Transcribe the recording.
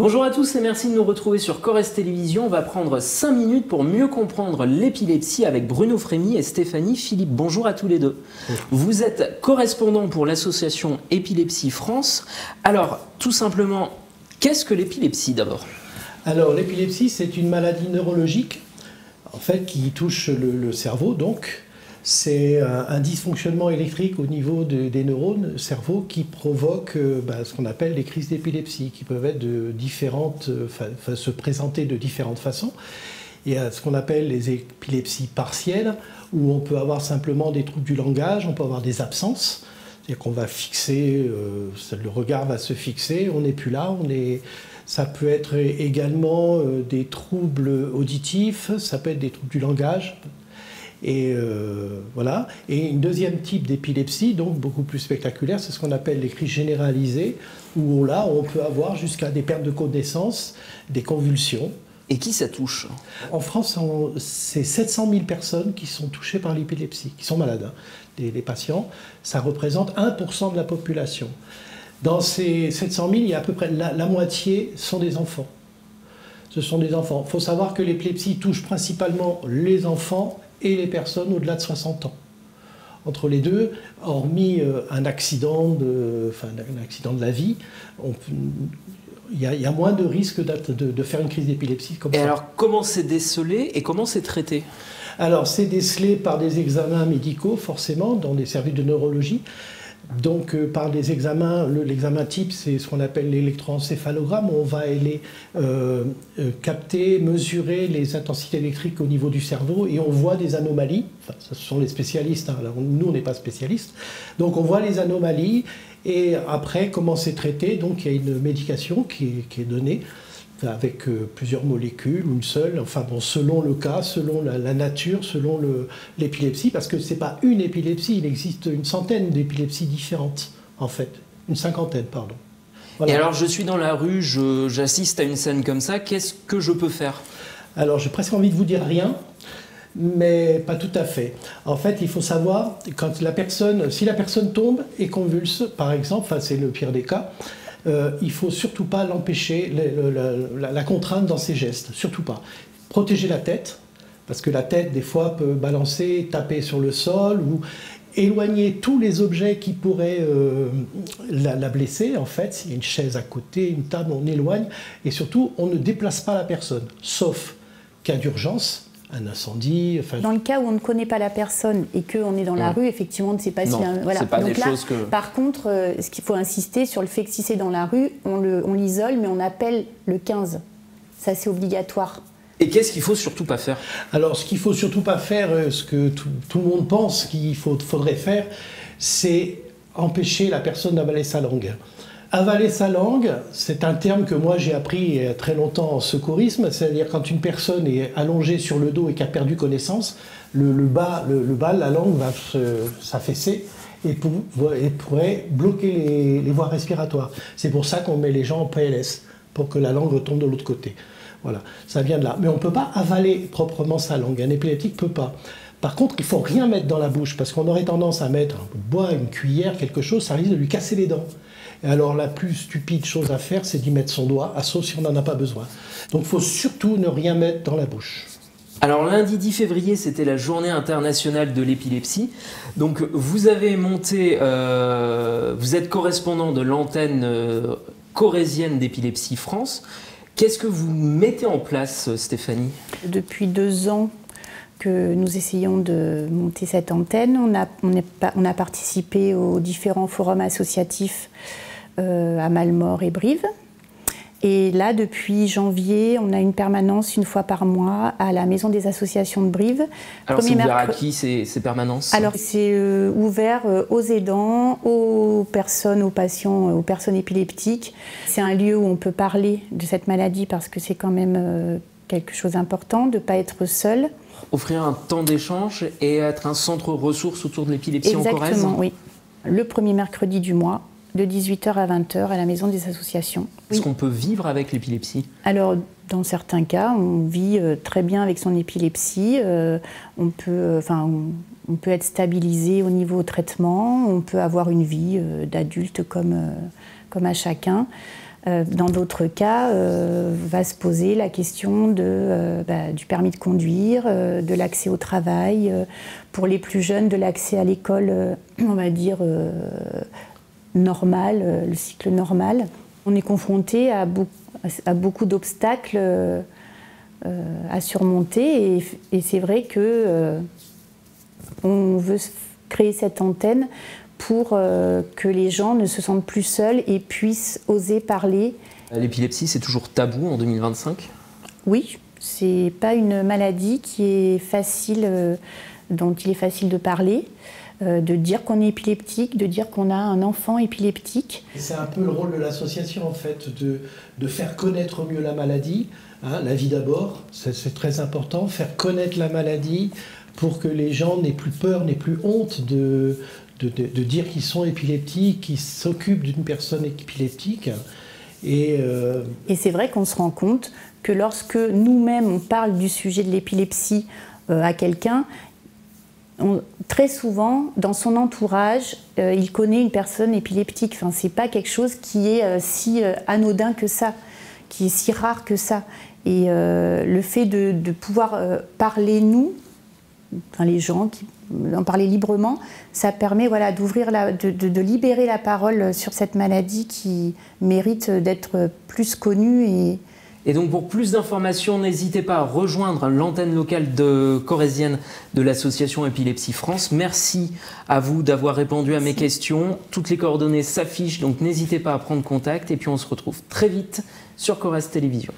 Bonjour à tous et merci de nous retrouver sur Corrèze Télévision. On va prendre 5 minutes pour mieux comprendre l'épilepsie avec Bruno Frémy et Stéphanie Philippe. Bonjour à tous les deux. Vous êtes correspondant pour l'association Épilepsie France. Alors, tout simplement, qu'est-ce que l'épilepsie d'abord? Alors, l'épilepsie, c'est une maladie neurologique, en fait, qui touche le cerveau, donc. C'est un dysfonctionnement électrique au niveau des neurones cerveau qui provoque ce qu'on appelle des crises d'épilepsie, qui peuvent être se présenter de différentes façons. Il y a ce qu'on appelle les épilepsies partielles, où on peut avoir simplement des troubles du langage, on peut avoir des absences, c'est-à-dire qu'on va fixer, le regard va se fixer, on n'est plus là, ça peut être également des troubles auditifs, ça peut être des troubles du langage. Et voilà. Et une deuxième type d'épilepsie, donc beaucoup plus spectaculaire, c'est ce qu'on appelle les crises généralisées, où là, on peut avoir jusqu'à des pertes de connaissance, des convulsions. Et qui ça touche? En France, c'est 700 000 personnes qui sont touchées par l'épilepsie, qui sont malades, hein, les patients. Ça représente 1% de la population. Dans ces 700 000, il y a à peu près la moitié sont des enfants. Ce sont des enfants. Il faut savoir que l'épilepsie touche principalement les enfants et les personnes au-delà de 60 ans. Entre les deux, hormis un accident de la vie, il y a moins de risques de faire une crise d'épilepsie comme ça. Et alors, comment c'est décelé et comment c'est traité? Alors, c'est décelé par des examens médicaux, forcément, dans des services de neurologie. Donc, par des examens, l'examen type, c'est ce qu'on appelle l'électroencéphalogramme. On va aller capter, mesurer les intensités électriques au niveau du cerveau et on voit des anomalies. Enfin, ce sont les spécialistes, hein. Alors, nous, on n'est pas spécialistes. Donc, on voit les anomalies et après, comment c'est traité. Donc, il y a une médication qui est donnée avec plusieurs molécules, ou une seule, enfin bon, selon le cas, selon la nature, selon l'épilepsie, parce que ce n'est pas une épilepsie, il existe une centaine d'épilepsies différentes, en fait, une cinquantaine, pardon. Voilà. Et alors, je suis dans la rue, j'assiste à une scène comme ça, qu'est-ce que je peux faire? Alors, j'ai presque envie de vous dire rien, mais pas tout à fait. En fait, il faut savoir, si la personne tombe et convulse, par exemple, enfin, c'est le pire des cas, il ne faut surtout pas l'empêcher, la contraindre dans ses gestes, surtout pas. Protéger la tête, parce que la tête, des fois, peut balancer, taper sur le sol, ou éloigner tous les objets qui pourraient la blesser, en fait. S'il y a une chaise à côté, une table, on éloigne, et surtout, on ne déplace pas la personne, sauf cas d'urgence, un incendie. Enfin... Dans le cas où on ne connaît pas la personne et qu'on est dans la rue, effectivement, on ne sait pas si... Voilà. C'est pas donc des choses que... Par contre, ce qu'il faut insister sur le fait que si c'est dans la rue, on l'isole, mais on appelle le 15. Ça, c'est obligatoire. Et qu'est-ce qu'il faut surtout pas faire? Alors, ce qu'il faut surtout pas faire, ce que tout le monde pense qu'il faudrait faire, c'est empêcher la personne d'avaler sa langue. Avaler sa langue, c'est un terme que moi j'ai appris il y a très longtemps en secourisme, c'est-à-dire quand une personne est allongée sur le dos et qui a perdu connaissance, le bas, la langue va s'affaisser et pourrait bloquer les voies respiratoires. C'est pour ça qu'on met les gens en PLS, pour que la langue retombe de l'autre côté. Voilà, ça vient de là. Mais on ne peut pas avaler proprement sa langue, un épileptique ne peut pas. Par contre, il ne faut rien mettre dans la bouche, parce qu'on aurait tendance à mettre un bout de bois, une cuillère, quelque chose, ça risque de lui casser les dents. Et alors la plus stupide chose à faire, c'est d'y mettre son doigt, sauf si on n'en a pas besoin. Donc il faut surtout ne rien mettre dans la bouche. Alors lundi 10 février, c'était la journée internationale de l'épilepsie. Donc vous avez monté, vous êtes correspondant de l'antenne corrézienne d'Épilepsie France. Qu'est-ce que vous mettez en place, Stéphanie? Depuis 2 ans que nous essayons de monter cette antenne, on a participé aux différents forums associatifs à Malmort et Brive. Et là, depuis janvier, on a une permanence 1 fois par mois à la Maison des associations de Brive. Alors c'est ouvert à qui ces permanences? Alors c'est ouvert aux aidants, aux personnes, aux patients, aux personnes épileptiques. C'est un lieu où on peut parler de cette maladie parce que c'est quand même quelque chose d'important, de ne pas être seul. Offrir un temps d'échange et être un centre ressources autour de l'épilepsie en Corrèze? Exactement, oui. Le premier mercredi du mois, de 18h à 20h à la Maison des associations. Est-ce qu'on peut vivre avec l'épilepsie? Alors, dans certains cas, on vit très bien avec son épilepsie. On peut être stabilisé au niveau traitement. On peut avoir une vie d'adulte comme à chacun. Dans d'autres cas, va se poser la question du permis de conduire, de l'accès au travail, pour les plus jeunes, de l'accès à l'école, on va dire, normal, le cycle normal. On est confronté à beaucoup d'obstacles à surmonter et c'est vrai que on veut créer cette antenne pour que les gens ne se sentent plus seuls et puissent oser parler. L'épilepsie, c'est toujours tabou en 2025 ? Oui, c'est pas une maladie qui est facile, dont il est facile de parler, de dire qu'on est épileptique, de dire qu'on a un enfant épileptique. C'est un peu le rôle de l'association en fait, de faire connaître mieux la maladie. Hein, la vie d'abord, c'est très important, faire connaître la maladie pour que les gens n'aient plus peur, n'aient plus honte de dire qu'ils sont épileptiques, qu'ils s'occupent d'une personne épileptique. Et c'est vrai qu'on se rend compte que lorsque nous-mêmes on parle du sujet de l'épilepsie à quelqu'un, très souvent, dans son entourage, il connaît une personne épileptique. Enfin, c'est pas quelque chose qui est si anodin que ça, qui est si rare que ça. Et le fait de pouvoir parler, nous, enfin, les gens, en parler librement, ça permet d'ouvrir, de libérer la parole sur cette maladie qui mérite d'être plus connue. Et donc pour plus d'informations, n'hésitez pas à rejoindre l'antenne locale corrézienne de l'association Épilepsie France. Merci à vous d'avoir répondu à mes questions. Toutes les coordonnées s'affichent, donc n'hésitez pas à prendre contact. Et puis on se retrouve très vite sur Corrèze Télévision.